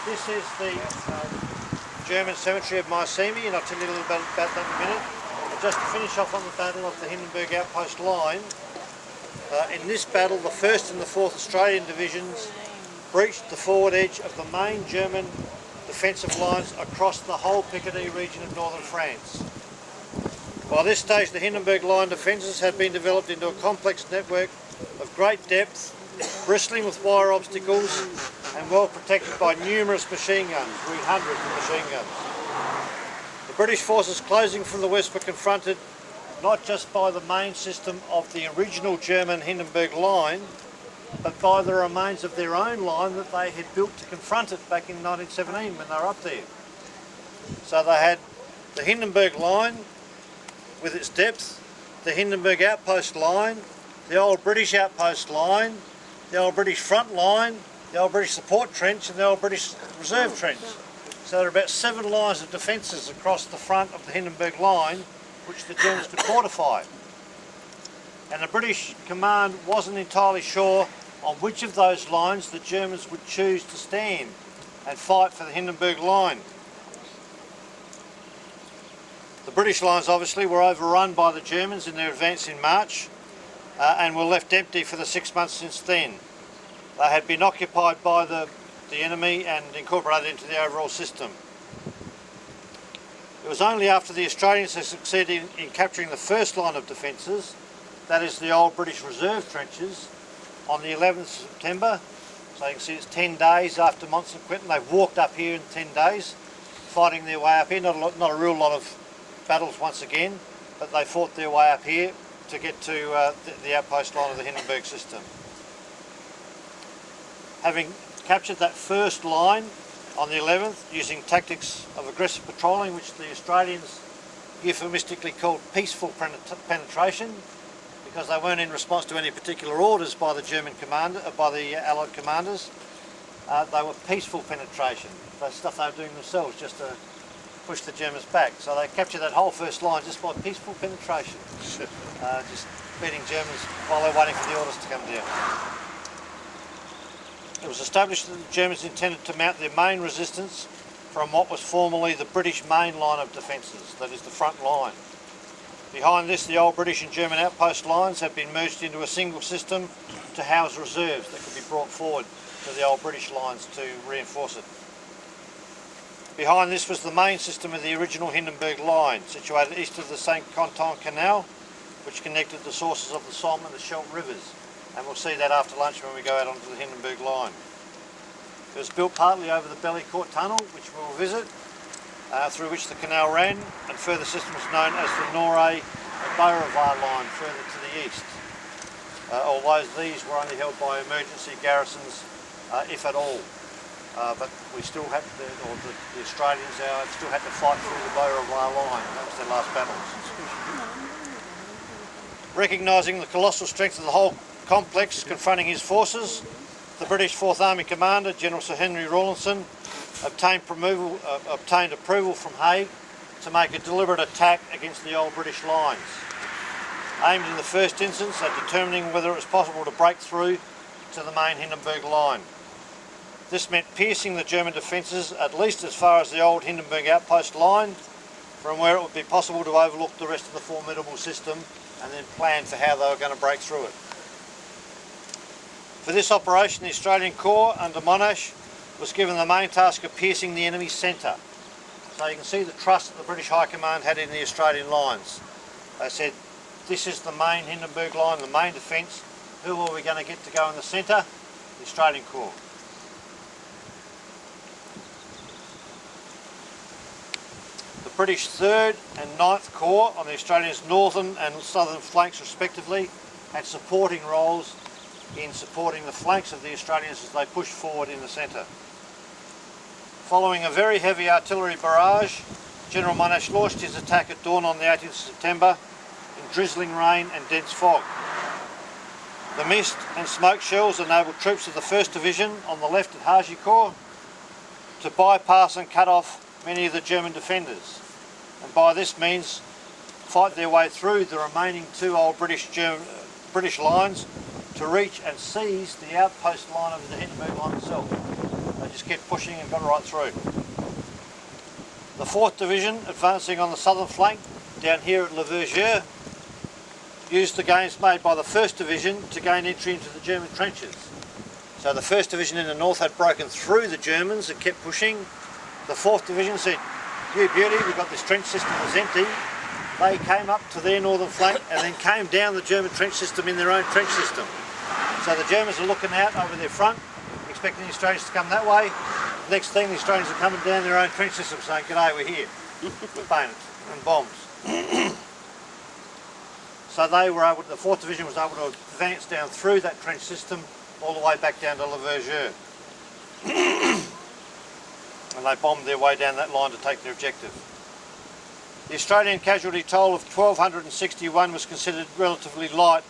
This is the German cemetery of Miitary, and I'll tell you a little bit about that in a minute. But just to finish off on the battle of the Hindenburg outpost line, in this battle the 1st and the 4th Australian Divisions breached the forward edge of the main German defensive lines across the whole Picardy region of northern France. By this stage the Hindenburg Line defences had been developed into a complex network of great depth, bristling with wire obstacles and well protected by numerous machine guns, read hundreds of machine guns. The British forces closing from the west were confronted not just by the main system of the original German Hindenburg Line, but by the remains of their own line that they had built to confront it back in 1917 when they were up there. So they had the Hindenburg Line with its depth, the Hindenburg outpost line, the old British outpost line, the old British front line, the old British support trench and the old British reserve trench. So there are about 7 lines of defences across the front of the Hindenburg Line which the Germans could fortify. And the British command wasn't entirely sure on which of those lines the Germans would choose to stand and fight for the Hindenburg Line. The British lines obviously were overrun by the Germans in their advance in March and were left empty for the 6 months since then. They had been occupied by the enemy and incorporated into the overall system. It was only after the Australians had succeeded in capturing the first line of defences, that is the old British reserve trenches, on the 11th of September. So you can see it's 10 days after Mons and Quentin. They've walked up here in 10 days, fighting their way up here. Not a real lot of battles once again, but they fought their way up here to get to the outpost line of the Hindenburg system. Having captured that first line on the 11th using tactics of aggressive patrolling, which the Australians euphemistically called peaceful penetration, because they weren't in response to any particular orders by the German commander, by the Allied commanders. They were peaceful penetration, the stuff they were doing themselves just to push the Germans back. So they captured that whole first line just by peaceful penetration, just beating Germans while they're waiting for the orders to come down. It was established that the Germans intended to mount their main resistance from what was formerly the British main line of defences, that is the front line. Behind this, the old British and German outpost lines had been merged into a single system to house reserves that could be brought forward to the old British lines to reinforce it. Behind this was the main system of the original Hindenburg Line, situated east of the St. Quentin Canal, which connected the sources of the Somme and the Scheldt rivers. And we'll see that after lunch when we go out onto the Hindenburg Line. It was built partly over the Bellicourt Tunnel, which we'll visit, through which the canal ran, and further systems known as the Norre and Beaurevoir Line further to the east. Although these were only held by emergency garrisons, if at all. But we still had the Australians still had to fight through the Beaurevoir Line. That was their last battle. Recognising the colossal strength of the whole complex confronting his forces, the British 4th Army Commander, General Sir Henry Rawlinson, obtained approval from Haig to make a deliberate attack against the old British lines, aimed in the first instance at determining whether it was possible to break through to the main Hindenburg Line. This meant piercing the German defences at least as far as the old Hindenburg outpost line, from where it would be possible to overlook the rest of the formidable system and then plan for how they were going to break through it. For this operation, the Australian Corps under Monash was given the main task of piercing the enemy's centre. So you can see the trust that the British High Command had in the Australian lines. They said, this is the main Hindenburg Line, the main defence. Who are we going to get to go in the centre? The Australian Corps. The British 3rd and 9th Corps on the Australians' northern and southern flanks respectively had supporting roles in supporting the flanks of the Australians as they pushed forward in the centre. Following a very heavy artillery barrage, General Monash launched his attack at dawn on the 18th of September in drizzling rain and dense fog. The mist and smoke shells enabled troops of the 1st Division on the left at Hagicourt to bypass and cut off many of the German defenders, and by this means fight their way through the remaining 2 old British lines to reach and seize the outpost line of the Hindenburg Line itself. They just kept pushing and got right through. The 4th Division, advancing on the southern flank, down here at Le Verger, used the gains made by the 1st Division to gain entry into the German trenches. So the 1st Division in the north had broken through the Germans and kept pushing. The 4th Division said, "You beauty, we've got this trench system that's empty." They came up to their northern flank and then came down the German trench system in their own trench system. So the Germans are looking out over their front, expecting the Australians to come that way. Next thing, the Australians are coming down their own trench system saying, "G'day, we're here," with bayonets and bombs. So they were able, the 4th Division was able to advance down through that trench system all the way back down to Le Verger. And they bombed their way down that line to take their objective. The Australian casualty toll of 1,261 was considered relatively light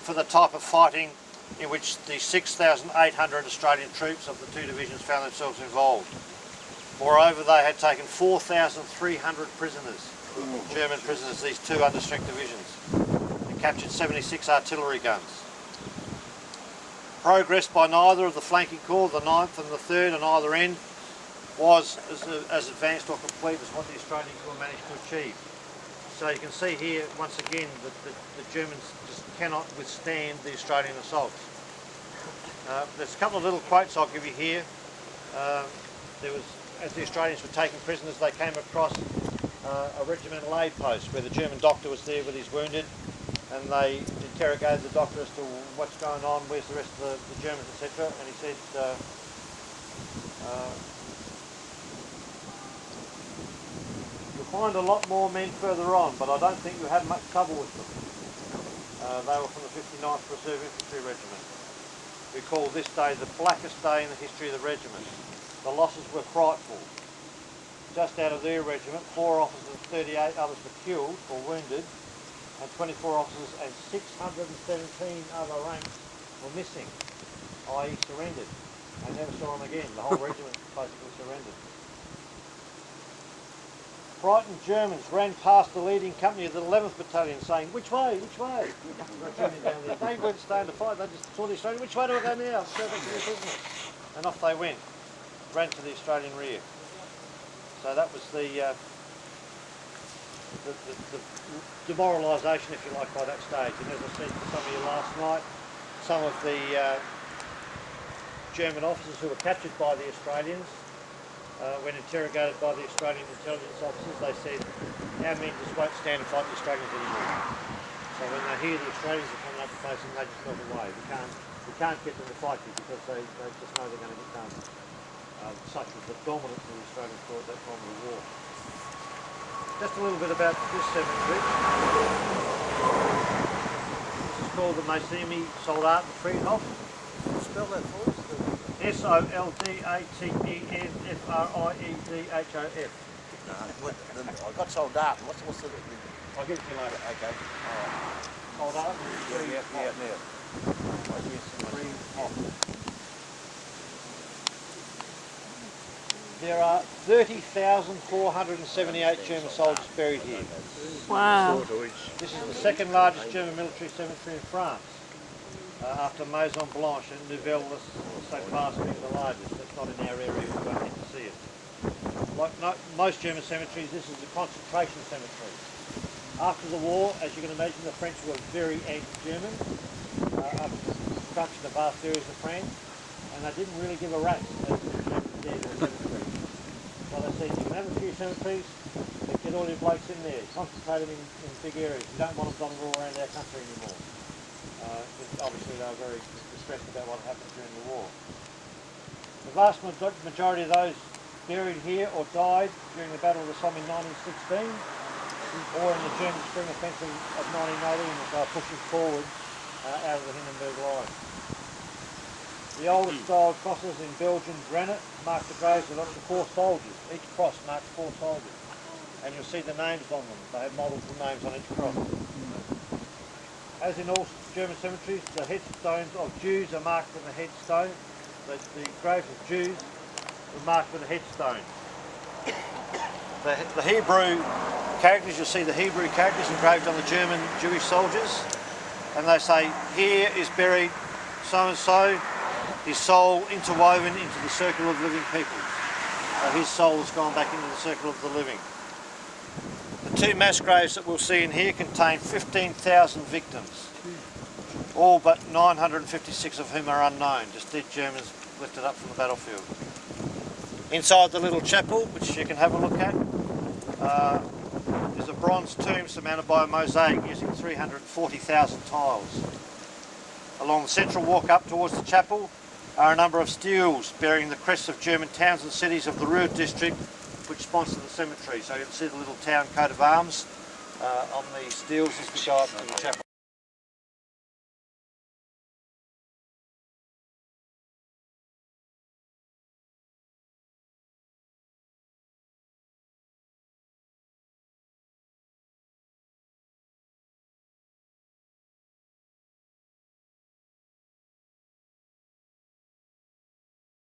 for the type of fighting in which the 6,800 Australian troops of the 2 divisions found themselves involved. Moreover, they had taken 4,300 prisoners, German prisoners, these 2 understrength divisions, and captured 76 artillery guns. Progress by neither of the flanking corps, the 9th and the 3rd on either end, was as advanced or complete as what the Australian Corps managed to achieve. So you can see here once again that the Germans just cannot withstand the Australian assaults. There's a couple of little quotes I'll give you here. There was, as the Australians were taking prisoners, they came across a regimental aid post where the German doctor was there with his wounded, and they interrogated the doctor as to what's going on, where's the rest of the Germans, etc. And he said, "You'll find a lot more men further on, but I don't think you had much trouble with them." They were from the 59th Reserve Infantry Regiment. We call this day the blackest day in the history of the regiment. The losses were frightful. Just out of their regiment, 4 officers and 38 others were killed or wounded, and 24 officers and 617 other ranks were missing, i.e. surrendered. They never saw them again. The whole regiment basically surrendered. Frightened Germans ran past the leading company of the 11th Battalion saying, "Which way? Which way?" Down there. They weren't staying to fight, they just saw the Australian. "Which way do I go now?" "Go back to your prisoners." And off they went, ran to the Australian rear. So that was the demoralisation, if you like, by that stage. And as I said to some of you last night, some of the German officers who were captured by the Australians, when interrogated by the Australian intelligence officers, they said, "Our men just won't stand and fight the Australians anymore." So when they hear the Australians are coming up to face them, they just melt away. We can't get them to fight you because they just know they're going to get done. Such was the dominance of the Australian Corps at that time of the war. Just a little bit about this cemetery. This is called the Miitary Soldaten Friedhof. Spell that for us. SOLDATENFRIEDHOF. I got Soldaten. What's the... I'll give it to you later. Okay. Soldaten? Yeah, now. There are 30,478 German soldiers buried here. Wow. This is the 2nd largest German military cemetery in France, after Maison Blanche and Nouvelle Saint-Vaast being the largest. That's not in our area, we won't get to see it. Like most German cemeteries, this is a concentration cemetery. After the war, as you can imagine, the French were very anti-German after the destruction of vast areas of France, and they didn't really give a rat's as to the Germans dead in the cemetery. So they said, you can have a few cemeteries, but get all your blokes in there, concentrate them in big areas. You don't want them dotted all around our country anymore. Obviously they were very distressed about what happened during the war. The vast majority of those buried here or died during the Battle of the Somme in 1916, or in the German Spring Offensive of 1918 as they were pushing forward out of the Hindenburg Line. The oldest style crosses in Belgian granite mark the graves of up to 4 soldiers. Each cross marks 4 soldiers. And you'll see the names on them. They have multiple names on each cross. As in all German cemeteries, the headstones of Jews are marked with a headstone. The graves of Jews were marked with a headstone. The Hebrew characters, you'll see the Hebrew characters engraved on the German Jewish soldiers, and they say, here is buried so-and-so, his soul interwoven into the circle of living peoples. So his soul has gone back into the circle of the living. The two mass graves that we'll see in here contain 15,000 victims, all but 956 of whom are unknown, just dead Germans lifted up from the battlefield. Inside the little chapel, which you can have a look at, is a bronze tomb surmounted by a mosaic using 340,000 tiles. Along the central walk up towards the chapel are a number of steels bearing the crests of German towns and cities of the Ruhr district which sponsor the cemetery. So you can see the little town coat of arms on the steels as we go up to the chapel.